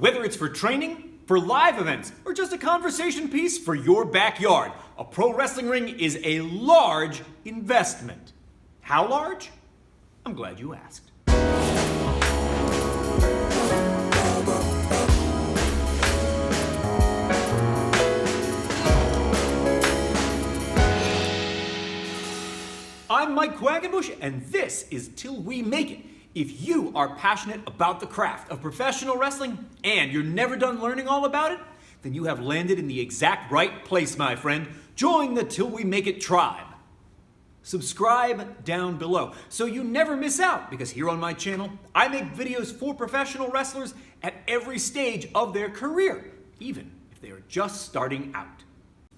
Whether it's for training, for live events, or just a conversation piece for your backyard, a pro wrestling ring is a large investment. How large? I'm glad you asked. I'm Mike Quackenbush, and this is Till We Make It. If you are passionate about the craft of professional wrestling and you're never done learning all about it, then you have landed in the exact right place, my friend. Join the Till We Make It tribe. Subscribe down below so you never miss out, because here on my channel, I make videos for professional wrestlers at every stage of their career, even if they are just starting out.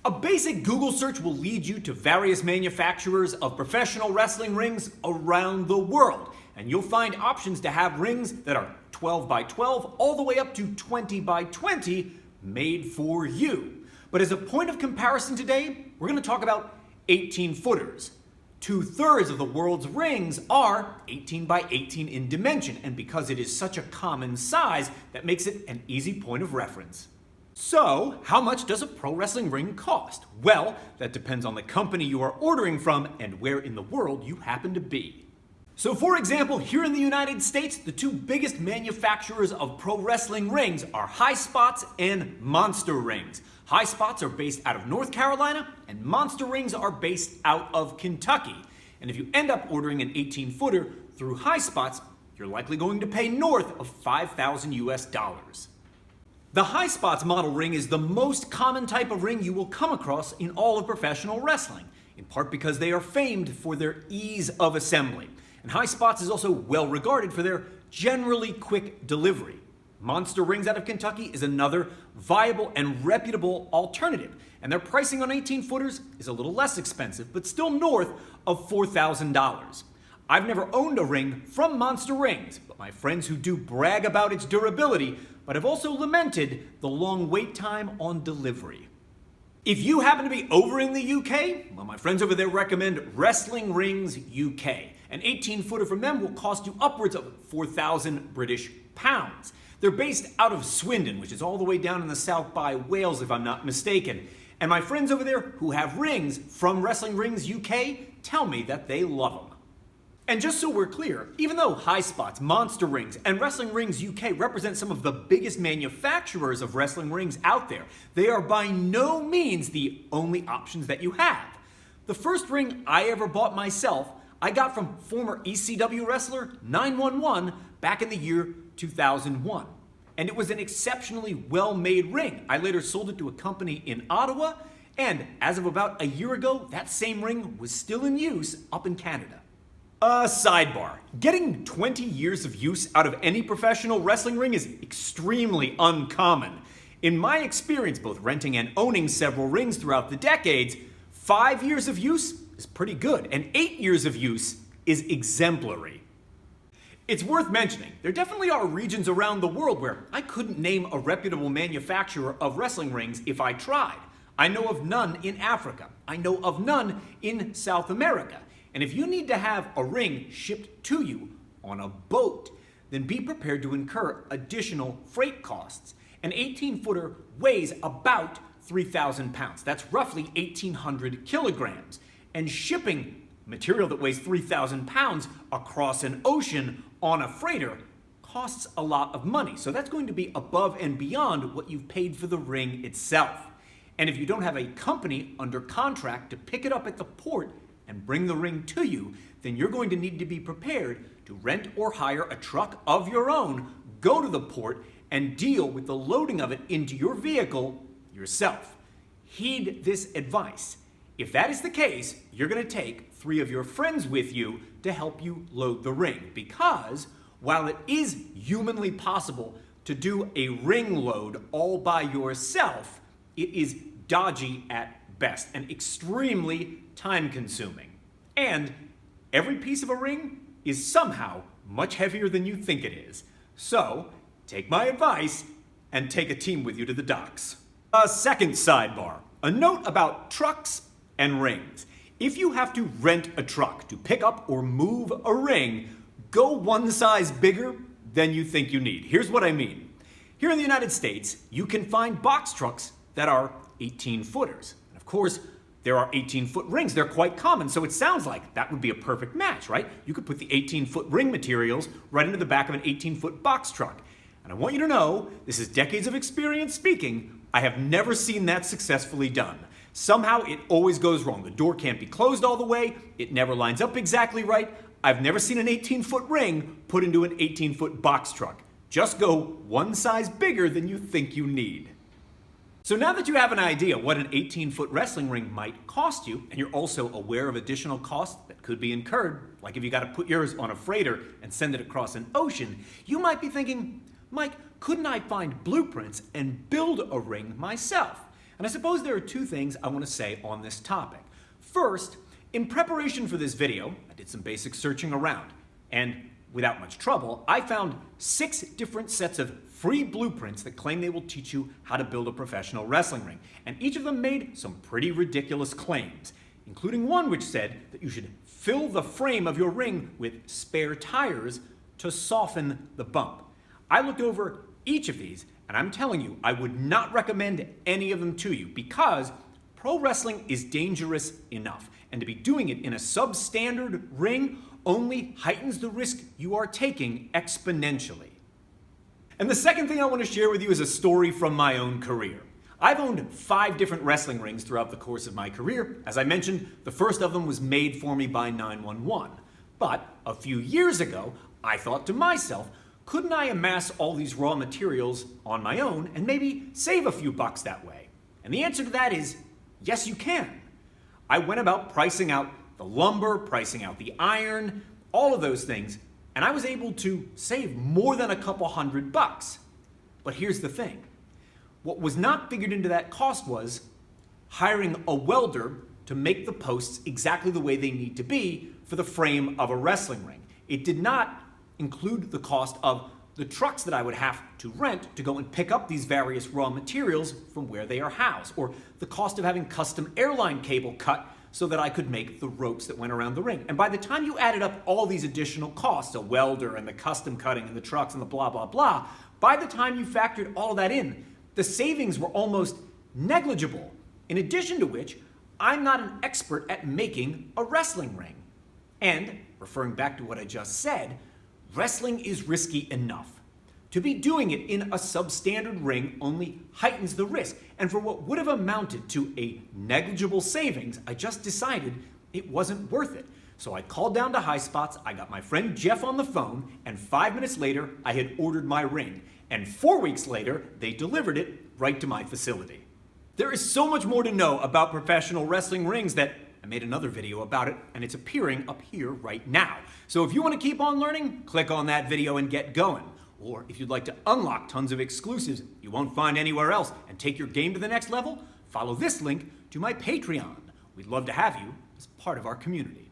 A basic Google search will lead you to various manufacturers of professional wrestling rings around the world, and you'll find options to have rings that are 12 by 12 all the way up to 20 by 20 made for you. But as a point of comparison today, we're going to talk about 18 footers. 2/3 of the world's rings are 18 by 18 in dimension, and because it is such a common size, that makes it an easy point of reference. So, how much does a pro wrestling ring cost? Well, that depends on the company you are ordering from and where in the world you happen to be. So, for example, here in the United States, the two biggest manufacturers of pro wrestling rings are High Spots and Monster Rings. High Spots are based out of North Carolina, and Monster Rings are based out of Kentucky. And if you end up ordering an 18-footer through High Spots, you're likely going to pay north of $5,000 US. The High Spots model ring is the most common type of ring you will come across in all of professional wrestling, in part because they are famed for their ease of assembly. And High Spots is also well regarded for their generally quick delivery. Monster Rings out of Kentucky is another viable and reputable alternative, and their pricing on 18-footers is a little less expensive, but still north of $4,000. I've never owned a ring from Monster Rings, but my friends who do brag about its durability, but have also lamented the long wait time on delivery. If you happen to be over in the UK, well, my friends over there recommend Wrestling Rings UK. An 18-footer from them will cost you upwards of 4,000 British pounds. They're based out of Swindon, which is all the way down in the south by Wales, if I'm not mistaken. And my friends over there who have rings from Wrestling Rings UK tell me that they love them. And just so we're clear, even though High Spots, Monster Rings, and Wrestling Rings UK represent some of the biggest manufacturers of wrestling rings out there, they are by no means the only options that you have. The first ring I ever bought myself, I got from former ECW wrestler 911 back in the year 2001. And it was an exceptionally well-made ring. I later sold it to a company in Ottawa, and as of about a year ago, that same ring was still in use up in Canada. Sidebar. Getting 20 years of use out of any professional wrestling ring is extremely uncommon. In my experience, both renting and owning several rings throughout the decades, 5 years of use is pretty good, and 8 years of use is exemplary. It's worth mentioning, there definitely are regions around the world where I couldn't name a reputable manufacturer of wrestling rings if I tried. I know of none in Africa. I know of none in South America. And if you need to have a ring shipped to you on a boat, then be prepared to incur additional freight costs. An 18-footer weighs about 3,000 pounds. That's roughly 1,800 kilograms. And shipping material that weighs 3,000 pounds across an ocean on a freighter costs a lot of money. So that's going to be above and beyond what you've paid for the ring itself. And if you don't have a company under contract to pick it up at the port and bring the ring to you, then you're going to need to be prepared to rent or hire a truck of your own, go to the port, and deal with the loading of it into your vehicle yourself. Heed this advice. If that is the case, you're going to take 3 of your friends with you to help you load the ring, because while it is humanly possible to do a ring load all by yourself, it is dodgy at best and extremely time-consuming. And every piece of a ring is somehow much heavier than you think it is. So, take my advice and take a team with you to the docks. A second sidebar, a note about trucks and rings. If you have to rent a truck to pick up or move a ring, go one size bigger than you think you need. Here's what I mean. Here in the United States, you can find box trucks that are 18-footers. And of course, there are 18-foot rings. They're quite common, so it sounds like that would be a perfect match, right? You could put the 18-foot ring materials right into the back of an 18-foot box truck. And I want you to know, this is decades of experience speaking, I have never seen that successfully done. Somehow it always goes wrong. The door can't be closed all the way, it never lines up exactly right. I've never seen an 18-foot ring put into an 18-foot box truck. Just go one size bigger than you think you need. So now that you have an idea what an 18-foot wrestling ring might cost you, and you're also aware of additional costs that could be incurred, like if you got to put yours on a freighter and send it across an ocean, you might be thinking, Mike, couldn't I find blueprints and build a ring myself? And I suppose there are two things I want to say on this topic. First, in preparation for this video, I did some basic searching around, and without much trouble, I found 6 different sets of free blueprints that claim they will teach you how to build a professional wrestling ring. And each of them made some pretty ridiculous claims, including one which said that you should fill the frame of your ring with spare tires to soften the bump. I looked over each of these, and I'm telling you, I would not recommend any of them to you because pro wrestling is dangerous enough, and to be doing it in a substandard ring only heightens the risk you are taking exponentially. And the second thing I want to share with you is a story from my own career. I've owned 5 different wrestling rings throughout the course of my career. As I mentioned, the first of them was made for me by 911. But a few years ago, I thought to myself, couldn't I amass all these raw materials on my own and maybe save a few bucks that way? And the answer to that is, yes, you can. I went about pricing out the lumber, pricing out the iron, all of those things, and I was able to save more than a couple $100. But here's the thing. What was not figured into that cost was hiring a welder to make the posts exactly the way they need to be for the frame of a wrestling ring. It did not include the cost of the trucks that I would have to rent to go and pick up these various raw materials from where they are housed, or the cost of having custom airline cable cut so that I could make the ropes that went around the ring. And by the time you added up all these additional costs, a welder and the custom cutting and the trucks and the blah, blah, blah, by the time you factored all of that in, the savings were almost negligible. In addition to which, I'm not an expert at making a wrestling ring. And, referring back to what I just said, wrestling is risky enough. To be doing it in a substandard ring only heightens the risk. And for what would have amounted to a negligible savings, I just decided it wasn't worth it. So I called down to High Spots, I got my friend Jeff on the phone, and 5 minutes later, I had ordered my ring. And 4 weeks later, they delivered it right to my facility. There is so much more to know about professional wrestling rings that I made another video about it, and it's appearing up here right now. So if you want to keep on learning, click on that video and get going. Or if you'd like to unlock tons of exclusives you won't find anywhere else and take your game to the next level, follow this link to my Patreon. We'd love to have you as part of our community.